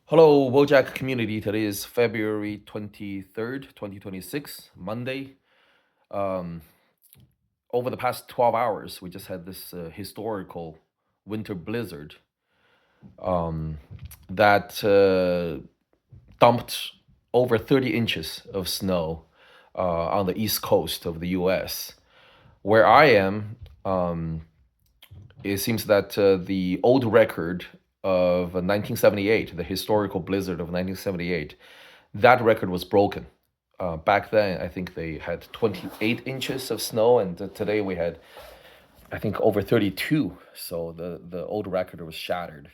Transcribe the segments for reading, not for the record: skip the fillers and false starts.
Hello, Wojak community. Today is February 23rd, 2026, Monday. Um, Over the past 12 hours, we just had this historical winter blizzard um, that dumped over 30 inches of snow on the east coast of the US. Where I am, it seems that the old record of 1978, the historical blizzard of 1978, that record was broken. Back then, I think they had 28 inches of snow, and today we had, I think, over 32. So the old record was shattered.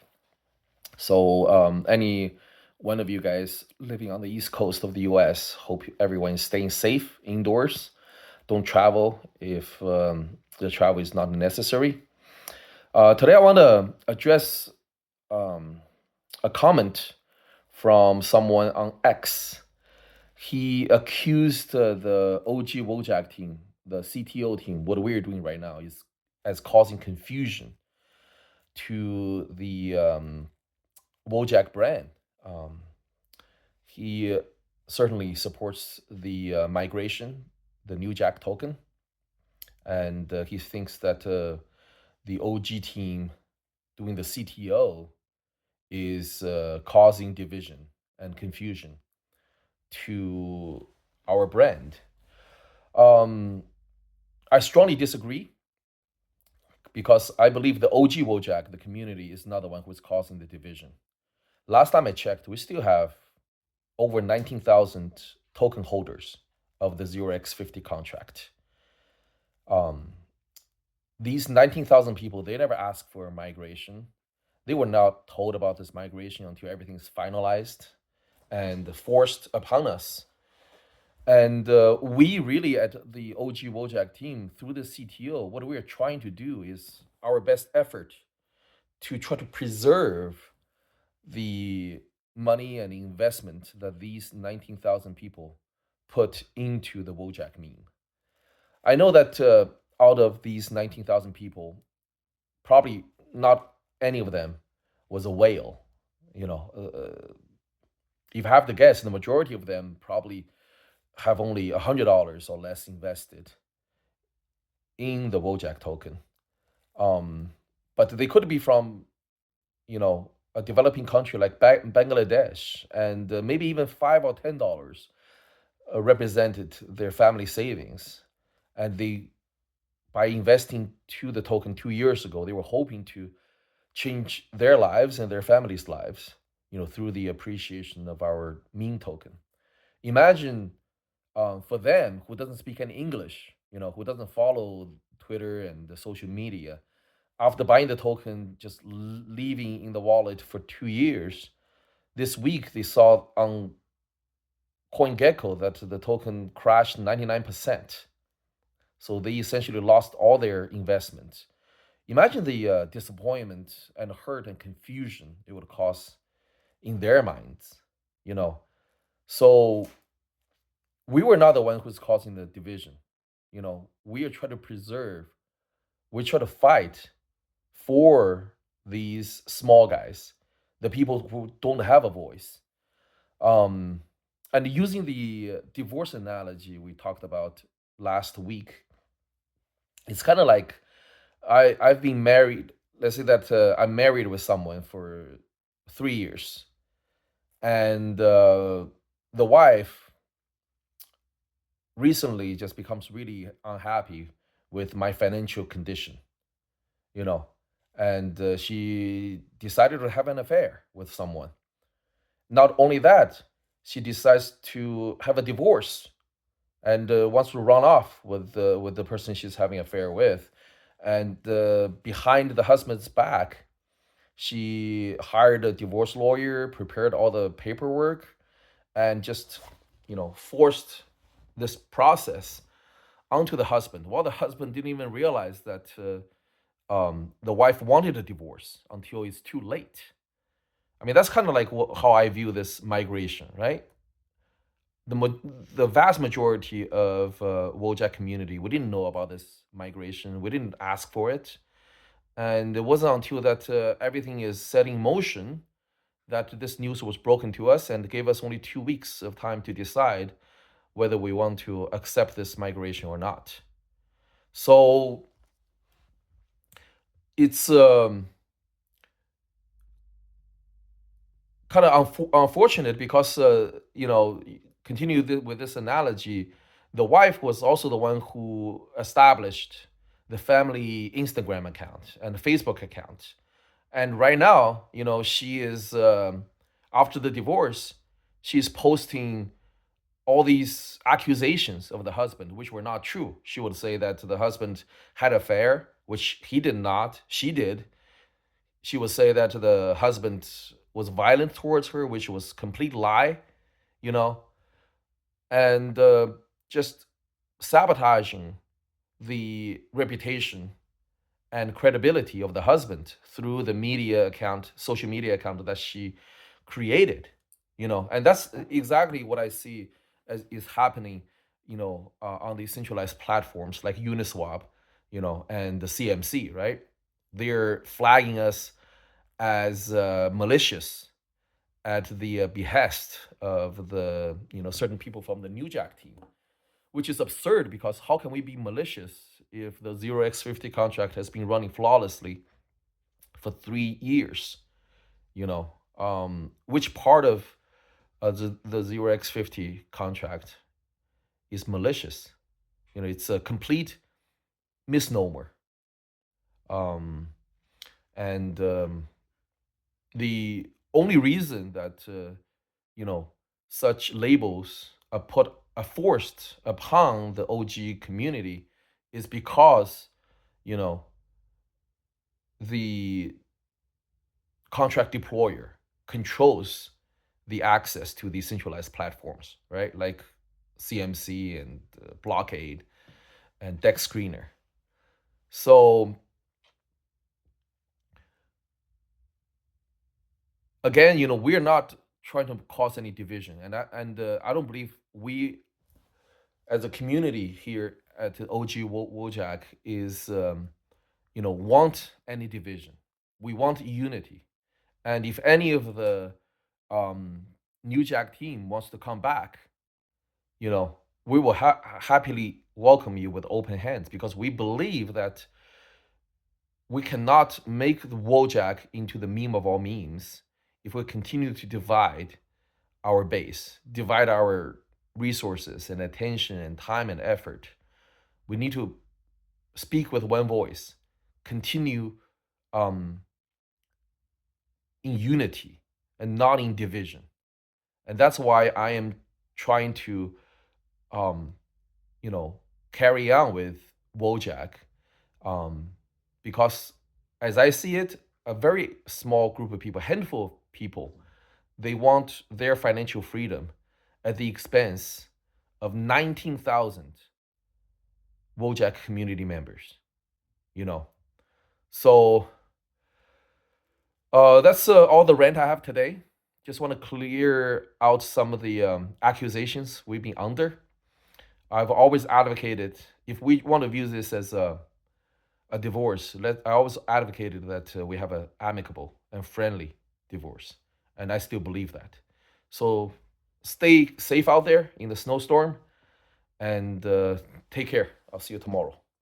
So any one of you guys living on the east coast of the U.S., hope everyone is staying safe indoors. Don't travel if the travel is not necessary. Today, I want to address um, a comment from someone on X. He accused the OG Wojak team, the CTO team, what we're doing right now is as causing confusion to the Wojak brand. Um, he certainly supports the migration, the new Jack token, and he thinks that the OG team doing the CTO is causing division and confusion to our brand. Um, I strongly disagree because I believe the OG Wojak, the community, is not the one who is causing the division. Last time I checked, we still have over 19,000 token holders of the 0x50 contract. Um, these 19,000 people, they never asked for a migration. They were not told about this migration until everything's finalized and forced upon us. And we really at the OG Wojak team, through the CTO, what we are trying to do is our best effort to try to preserve the money and investment that these 19,000 people put into the Wojak meme. I know that out of these 19,000 people, probably not any of them was a whale. You know, if you have to guess, the majority of them probably have only $100 or less invested in the Wojak token. Um, but they could be from, a developing country like Bangladesh, and maybe even $5 or $10 represented their family savings, and they by investing to the token 2 years ago, they were hoping to change their lives and their families' lives, through the appreciation of our meme token. Imagine for them who doesn't speak any English, who doesn't follow Twitter and the social media, after buying the token, just leaving in the wallet for 2 years. This week they saw on CoinGecko that the token crashed 99%. So they essentially lost all their investments. Imagine the disappointment and hurt and confusion it would cause in their minds, you know. So we were not the one who's causing the division. We are trying to preserve, we try to fight for these small guys, the people who don't have a voice. Um, and using the divorce analogy we talked about last week, it's kind of like I've been married. Let's say that I'm married with someone for 3 years, and the wife recently just becomes really unhappy with my financial condition, you know, and she decided to have an affair with someone. Not only that, she decides to have a divorce and wants to run off with the person she's having an affair with. And behind the husband's back, she hired a divorce lawyer, prepared all the paperwork, and just forced this process onto the husband. While the husband didn't even realize that the wife wanted a divorce until it's too late. I mean, that's kind of like how I view this migration, right? The vast majority of Wojak community, we didn't know about this migration. We didn't ask for it, and it wasn't until that everything is set in motion that this news was broken to us and gave us only 2 weeks of time to decide whether we want to accept this migration or not. So it's kind of unfortunate because continue with this analogy, the wife was also the one who established the family Instagram account and the Facebook account, and right now, she is after the divorce, she's posting all these accusations of the husband, which were not true. She would say that the husband had an affair, which he did not. She did. She would say that the husband was violent towards her, which was complete lie, you know, and just sabotaging the reputation and credibility of the husband through the media account, social media account that she created, and that's exactly what I see as is happening, on these centralized platforms like Uniswap, and the CMC, right? They're flagging us as malicious at the behest of the certain people from the New Jack team, which is absurd because how can we be malicious if the 0x50 contract has been running flawlessly for 3 years? Which part of the 0x50 contract is malicious? It's a complete misnomer. Um, and The only reason that such labels are forced upon the OG community is because you know the contract deployer controls the access to these centralized platforms, right? Like CMC and Blockade and Dex Screener. So again, we're not trying to cause any division, and I don't believe we, as a community here at the OG Wojak, is want any division. We want unity, and if any of the um, New Jack team wants to come back, you know, we will happily welcome you with open hands because we believe that we cannot make the Wojak into the meme of all memes if we continue to divide our base, divide our resources and attention and time and effort. We need to speak with one voice, continue um, in unity and not in division. And that's why I am trying to, um, you know, carry on with Wojak, um, because as I see it, a very small group of people, handful of people, they want their financial freedom at the expense of 19,000 Wojak community members, you know. So that's all the rant I have today. Just want to clear out some of the accusations we've been under. I've always advocated, if we want to view this as a divorce, I always advocated that we have an amicable and friendly divorce, and I still believe that. So stay safe out there in the snowstorm, and take care. I'll see you tomorrow.